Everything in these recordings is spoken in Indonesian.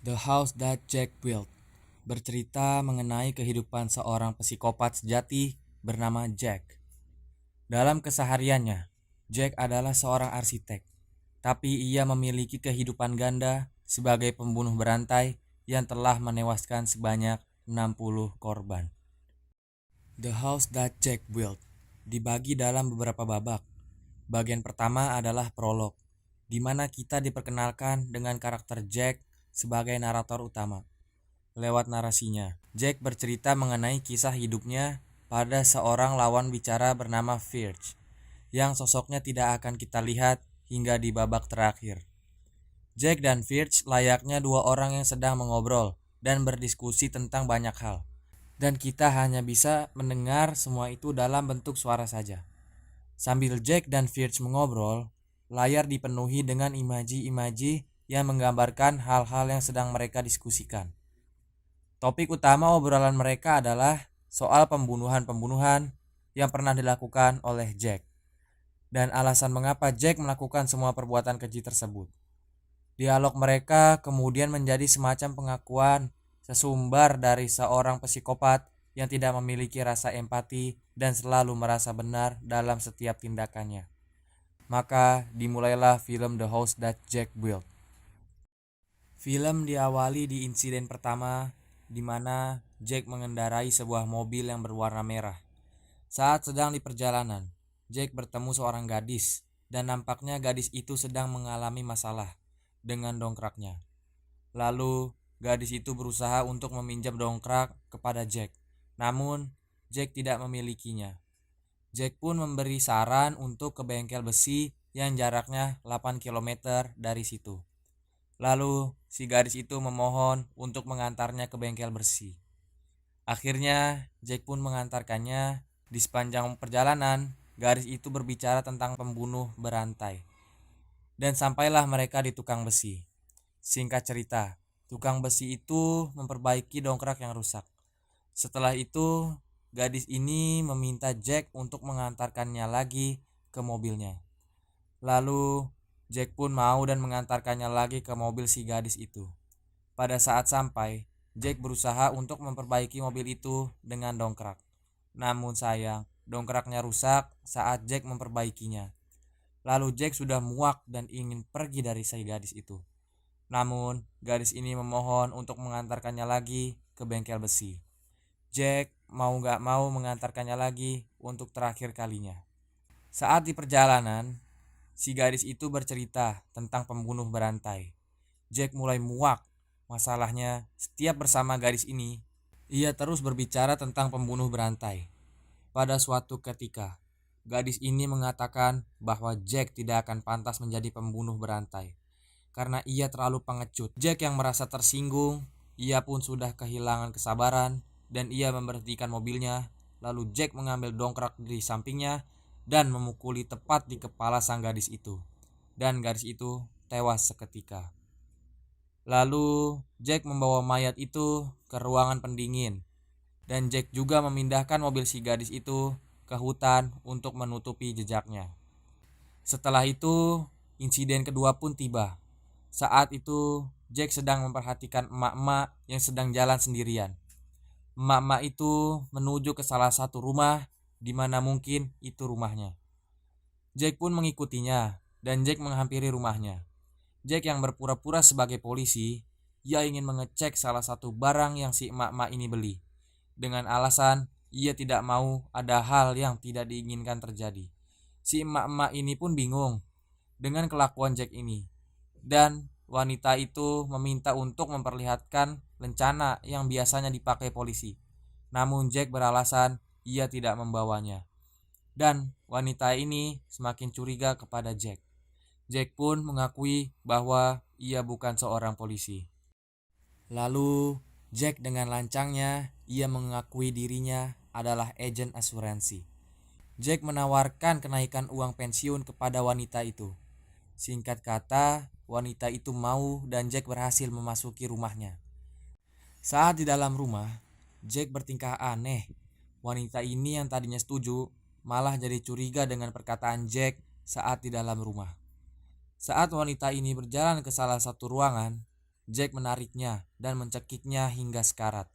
The House That Jack Built bercerita mengenai kehidupan seorang psikopat sejati bernama Jack. Dalam kesehariannya, Jack adalah seorang arsitek, tapi ia memiliki kehidupan ganda sebagai pembunuh berantai yang telah menewaskan sebanyak 60 korban. The House That Jack Built dibagi dalam beberapa babak. Bagian pertama adalah prolog, di mana kita diperkenalkan dengan karakter Jack sebagai narator utama. Lewat narasinya, Jack bercerita mengenai kisah hidupnya pada seorang lawan bicara bernama Firch, yang sosoknya tidak akan kita lihat hingga di babak terakhir. Jack dan Firch layaknya dua orang yang sedang mengobrol dan berdiskusi tentang banyak hal, dan kita hanya bisa mendengar semua itu dalam bentuk suara saja. Sambil Jack dan Firch mengobrol, layar dipenuhi dengan imaji-imaji yang menggambarkan hal-hal yang sedang mereka diskusikan. Topik utama obrolan mereka adalah soal pembunuhan-pembunuhan yang pernah dilakukan oleh Jack, dan alasan mengapa Jack melakukan semua perbuatan keji tersebut. Dialog mereka kemudian menjadi semacam pengakuan sesumbar dari seorang psikopat yang tidak memiliki rasa empati dan selalu merasa benar dalam setiap tindakannya. Maka dimulailah film The House That Jack Built. Film diawali di insiden pertama di mana Jack mengendarai sebuah mobil yang berwarna merah. Saat sedang di perjalanan, Jack bertemu seorang gadis dan nampaknya gadis itu sedang mengalami masalah dengan dongkraknya. Lalu gadis itu berusaha untuk meminjam dongkrak kepada Jack. Namun, Jack tidak memilikinya. Jack pun memberi saran untuk ke bengkel besi yang jaraknya 8 km dari situ. Lalu, si gadis itu memohon untuk mengantarnya ke bengkel besi. Akhirnya, Jack pun mengantarkannya. Di sepanjang perjalanan, gadis itu berbicara tentang pembunuh berantai. Dan sampailah mereka di tukang besi. Singkat cerita, tukang besi itu memperbaiki dongkrak yang rusak. Setelah itu, gadis ini meminta Jack untuk mengantarkannya lagi ke mobilnya. Lalu, Jack pun mau dan mengantarkannya lagi ke mobil si gadis itu. Pada saat sampai, Jack berusaha untuk memperbaiki mobil itu dengan dongkrak. Namun sayang, dongkraknya rusak saat Jack memperbaikinya. Lalu Jack sudah muak dan ingin pergi dari si gadis itu. Namun, gadis ini memohon untuk mengantarkannya lagi ke bengkel besi. Jack mau gak mau mengantarkannya lagi untuk terakhir kalinya. Saat di perjalanan, si gadis itu bercerita tentang pembunuh berantai. Jack mulai muak. Masalahnya, setiap bersama gadis ini, ia terus berbicara tentang pembunuh berantai. Pada suatu ketika, gadis ini mengatakan bahwa Jack tidak akan pantas menjadi pembunuh berantai karena ia terlalu pengecut. Jack yang merasa tersinggung, ia pun sudah kehilangan kesabaran dan ia memberhentikan mobilnya. Lalu Jack mengambil dongkrak di sampingnya dan memukuli tepat di kepala sang gadis itu. Dan gadis itu tewas seketika. Lalu Jack membawa mayat itu ke ruangan pendingin. Dan Jack juga memindahkan mobil si gadis itu ke hutan untuk menutupi jejaknya. Setelah itu, insiden kedua pun tiba. Saat itu, Jack sedang memperhatikan emak-emak yang sedang jalan sendirian. Emak-emak itu menuju ke salah satu rumah di mana mungkin itu rumahnya. Jack pun mengikutinya dan Jack menghampiri rumahnya. Jack yang berpura-pura sebagai polisi, ia ingin mengecek salah satu barang yang si emak-emak ini beli. Dengan alasan ia tidak mau ada hal yang tidak diinginkan terjadi. Si emak-emak ini pun bingung dengan kelakuan Jack ini. Dan wanita itu meminta untuk memperlihatkan lencana yang biasanya dipakai polisi. Namun Jack beralasan ia tidak membawanya. Dan wanita ini semakin curiga kepada Jack. Jack pun mengakui bahwa ia bukan seorang polisi. Lalu Jack dengan lancangnya ia mengakui dirinya adalah agen asuransi. Jack menawarkan kenaikan uang pensiun kepada wanita itu. Singkat kata, wanita itu mau dan Jack berhasil memasuki rumahnya. Saat di dalam rumah, Jack bertingkah aneh. Wanita ini yang tadinya setuju malah jadi curiga dengan perkataan Jack saat di dalam rumah. Saat wanita ini berjalan ke salah satu ruangan, Jack menariknya dan mencekiknya hingga sekarat.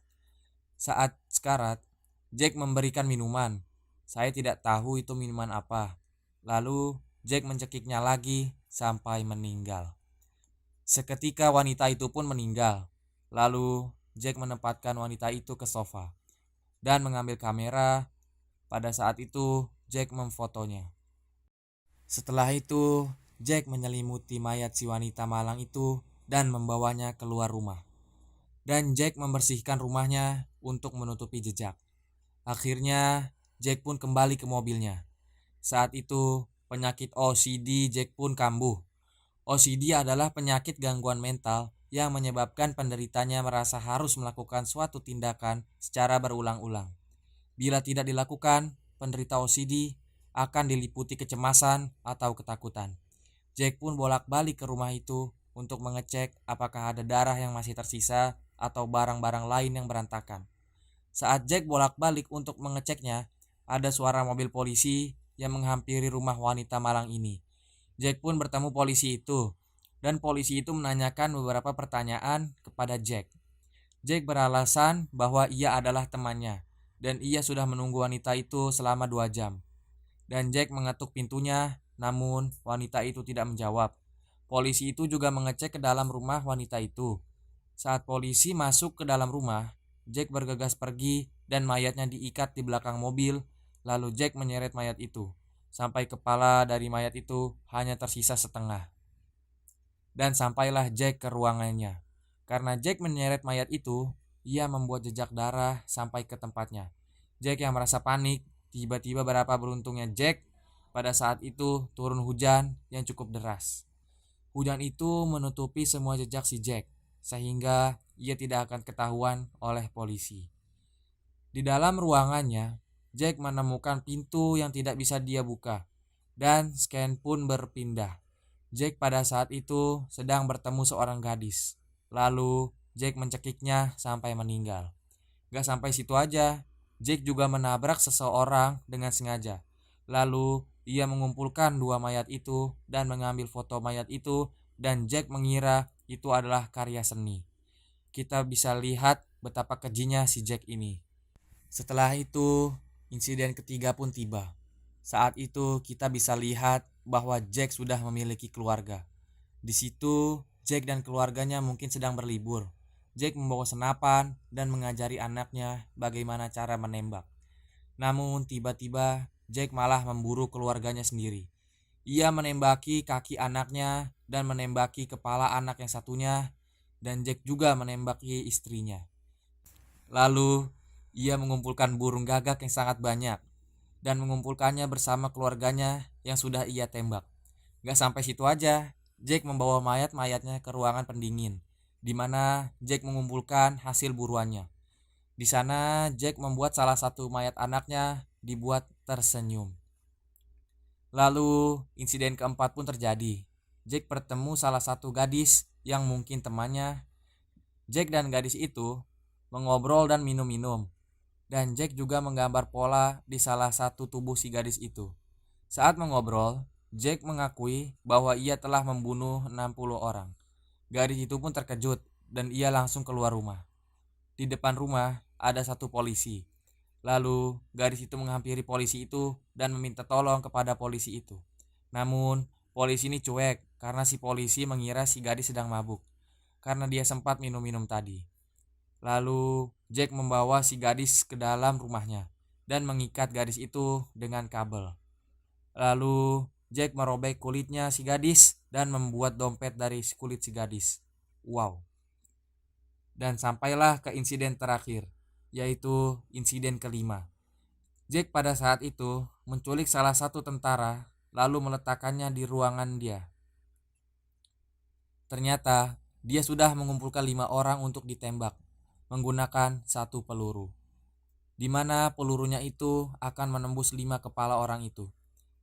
Saat sekarat, Jack memberikan minuman. Saya tidak tahu itu minuman apa. Lalu Jack mencekiknya lagi sampai meninggal. Seketika wanita itu pun meninggal. Lalu Jack menempatkan wanita itu ke sofa dan mengambil kamera. Pada saat itu Jack memfotonya. Setelah itu Jack menyelimuti mayat si wanita malang itu dan membawanya keluar rumah. Dan Jack membersihkan rumahnya untuk menutupi jejak. Akhirnya Jack pun kembali ke mobilnya. Saat itu penyakit OCD Jack pun kambuh. OCD adalah penyakit gangguan mental yang menyebabkan penderitanya merasa harus melakukan suatu tindakan secara berulang-ulang. Bila tidak dilakukan, penderita OCD akan diliputi kecemasan atau ketakutan. Jack pun bolak-balik ke rumah itu untuk mengecek apakah ada darah yang masih tersisa atau barang-barang lain yang berantakan. Saat Jack bolak-balik untuk mengeceknya, ada suara mobil polisi yang menghampiri rumah wanita malang ini. Jack pun bertemu polisi itu, dan polisi itu menanyakan beberapa pertanyaan kepada Jack. Jack beralasan bahwa ia adalah temannya, dan ia sudah menunggu wanita itu selama 2 jam. Dan Jack mengetuk pintunya, namun wanita itu tidak menjawab. Polisi itu juga mengecek ke dalam rumah wanita itu. Saat polisi masuk ke dalam rumah, Jack bergegas pergi dan mayatnya diikat di belakang mobil. Lalu Jack menyeret mayat itu, sampai kepala dari mayat itu hanya tersisa setengah. Dan sampailah Jack ke ruangannya. Karena Jack menyeret mayat itu, ia membuat jejak darah sampai ke tempatnya. Jack yang merasa panik, tiba-tiba berapa beruntungnya Jack, pada saat itu turun hujan yang cukup deras. Hujan itu menutupi semua jejak si Jack, sehingga ia tidak akan ketahuan oleh polisi. Di dalam ruangannya, Jack menemukan pintu yang tidak bisa dia buka, dan scan pun berpindah. Jack pada saat itu sedang bertemu seorang gadis. Lalu Jack mencekiknya sampai meninggal. Gak sampai situ aja, Jack juga menabrak seseorang dengan sengaja. Lalu ia mengumpulkan 2 mayat itu dan mengambil foto mayat itu, dan Jack mengira itu adalah karya seni. Kita bisa lihat betapa kejinya si Jack ini. Setelah itu, insiden ketiga pun tiba. Saat itu kita bisa lihat bahwa Jack sudah memiliki keluarga. Di situ, Jack dan keluarganya mungkin sedang berlibur. Jack membawa senapan dan mengajari anaknya bagaimana cara menembak. Namun tiba-tiba Jack malah memburu keluarganya sendiri. Ia menembaki kaki anaknya dan menembaki kepala anak yang satunya, dan Jack juga menembaki istrinya. Lalu ia mengumpulkan burung gagak yang sangat banyak dan mengumpulkannya bersama keluarganya yang sudah ia tembak. Gak sampai situ aja, Jack membawa mayat-mayatnya ke ruangan pendingin, di mana Jack mengumpulkan hasil buruannya. Di sana Jack membuat salah satu mayat anaknya dibuat tersenyum. Lalu insiden keempat pun terjadi. Jack bertemu salah satu gadis yang mungkin temannya. Jack dan gadis itu mengobrol dan minum-minum. Dan Jack juga menggambar pola di salah satu tubuh si gadis itu. Saat mengobrol, Jack mengakui bahwa ia telah membunuh 60 orang. Gadis itu pun terkejut dan ia langsung keluar rumah. Di depan rumah ada satu polisi. Lalu gadis itu menghampiri polisi itu dan meminta tolong kepada polisi itu. Namun polisi ini cuek karena si polisi mengira si gadis sedang mabuk, karena dia sempat minum-minum tadi. Lalu Jack membawa si gadis ke dalam rumahnya dan mengikat gadis itu dengan kabel. Lalu Jack merobek kulitnya si gadis dan membuat dompet dari kulit si gadis. Wow. Dan sampailah ke insiden terakhir, yaitu insiden kelima. Jack pada saat itu menculik salah satu tentara lalu meletakkannya di ruangan dia. Ternyata dia sudah mengumpulkan 5 orang untuk ditembak menggunakan 1 peluru, di mana pelurunya itu akan menembus 5 kepala orang itu.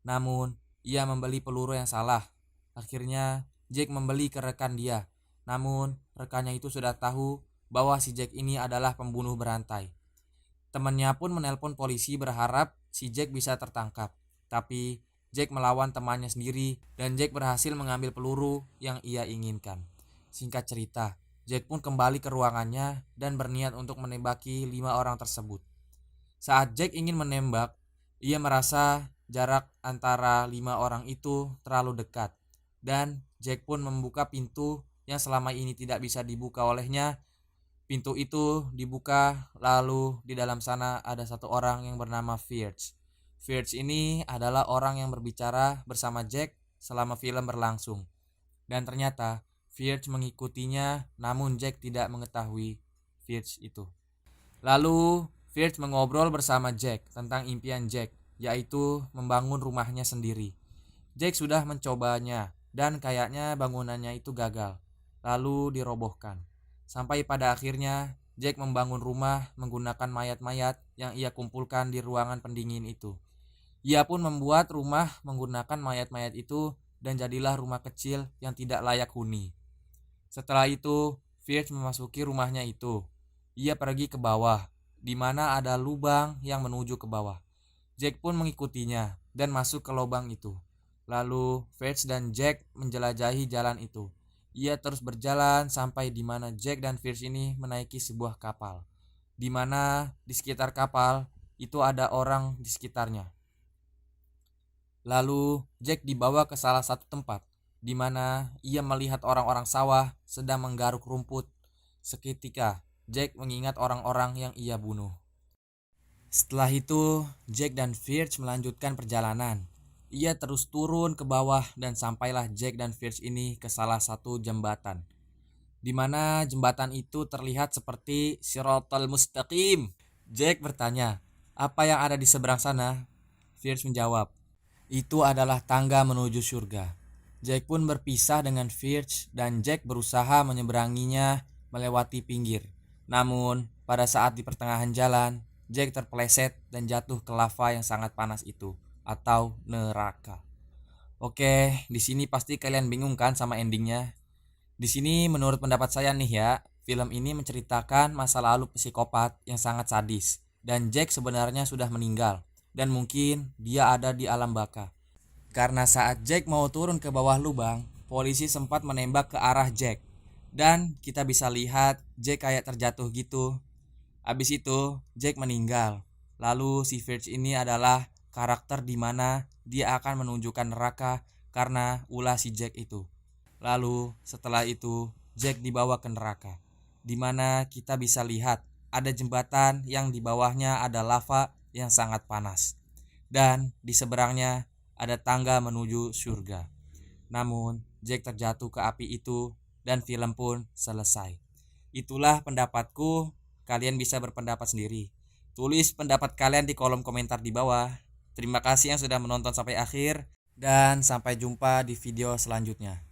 Namun ia membeli peluru yang salah. Akhirnya Jack membeli ke rekan dia. Namun rekannya itu sudah tahu bahwa si Jack ini adalah pembunuh berantai. Temannya pun menelpon polisi berharap si Jack bisa tertangkap. Tapi Jack melawan temannya sendiri dan Jack berhasil mengambil peluru yang ia inginkan. Singkat cerita, Jack pun kembali ke ruangannya dan berniat untuk menembaki 5 orang tersebut. Saat Jack ingin menembak, ia merasa jarak antara 5 orang itu terlalu dekat, dan Jack pun membuka pintu yang selama ini tidak bisa dibuka olehnya. Pintu itu dibuka, lalu di dalam sana ada satu orang yang bernama Firth. Firth ini adalah orang yang berbicara bersama Jack selama film berlangsung. Dan ternyata Firth mengikutinya, namun Jack tidak mengetahui Firth itu. Lalu Firth mengobrol bersama Jack tentang impian Jack, yaitu membangun rumahnya sendiri. Jack sudah mencobanya dan kayaknya bangunannya itu gagal, lalu dirobohkan. Sampai pada akhirnya Jack membangun rumah menggunakan mayat-mayat yang ia kumpulkan di ruangan pendingin itu. Ia pun membuat rumah menggunakan mayat-mayat itu dan jadilah rumah kecil yang tidak layak huni. Setelah itu, Firth memasuki rumahnya itu. Ia pergi ke bawah, di mana ada lubang yang menuju ke bawah. Jack pun mengikutinya dan masuk ke lubang itu. Lalu Firth dan Jack menjelajahi jalan itu. Ia terus berjalan sampai di mana Jack dan Firth ini menaiki sebuah kapal. Di mana di sekitar kapal itu ada orang di sekitarnya. Lalu Jack dibawa ke salah satu tempat di mana ia melihat orang-orang sawah sedang menggaruk rumput. Seketika Jack mengingat orang-orang yang ia bunuh. Setelah itu, Jack dan Firth melanjutkan perjalanan. Ia terus turun ke bawah dan sampailah Jack dan Firth ini ke salah satu jembatan, di mana jembatan itu terlihat seperti Shiratal Mustaqim. Jack bertanya, "Apa yang ada di seberang sana?" Firth menjawab, "Itu adalah tangga menuju surga." Jack pun berpisah dengan Firth dan Jack berusaha menyeberanginya melewati pinggir. Namun, pada saat di pertengahan jalan, Jack terpeleset dan jatuh ke lava yang sangat panas itu, atau neraka. Oke, di sini pasti kalian bingung kan sama endingnya. Di sini menurut pendapat saya nih ya, film ini menceritakan masa lalu psikopat yang sangat sadis, dan Jack sebenarnya sudah meninggal dan mungkin dia ada di alam baka. Karena saat Jack mau turun ke bawah lubang, polisi sempat menembak ke arah Jack. Dan kita bisa lihat Jack kayak terjatuh gitu. Habis itu Jack meninggal. Lalu si Firth ini adalah karakter di mana dia akan menunjukkan neraka karena ulah si Jack itu. Lalu setelah itu Jack dibawa ke neraka, di mana kita bisa lihat ada jembatan yang di bawahnya ada lava yang sangat panas. Dan di seberangnya ada tangga menuju surga. Namun Jack terjatuh ke api itu dan film pun selesai. Itulah pendapatku, kalian bisa berpendapat sendiri. Tulis pendapat kalian di kolom komentar di bawah. Terima kasih yang sudah menonton sampai akhir dan sampai jumpa di video selanjutnya.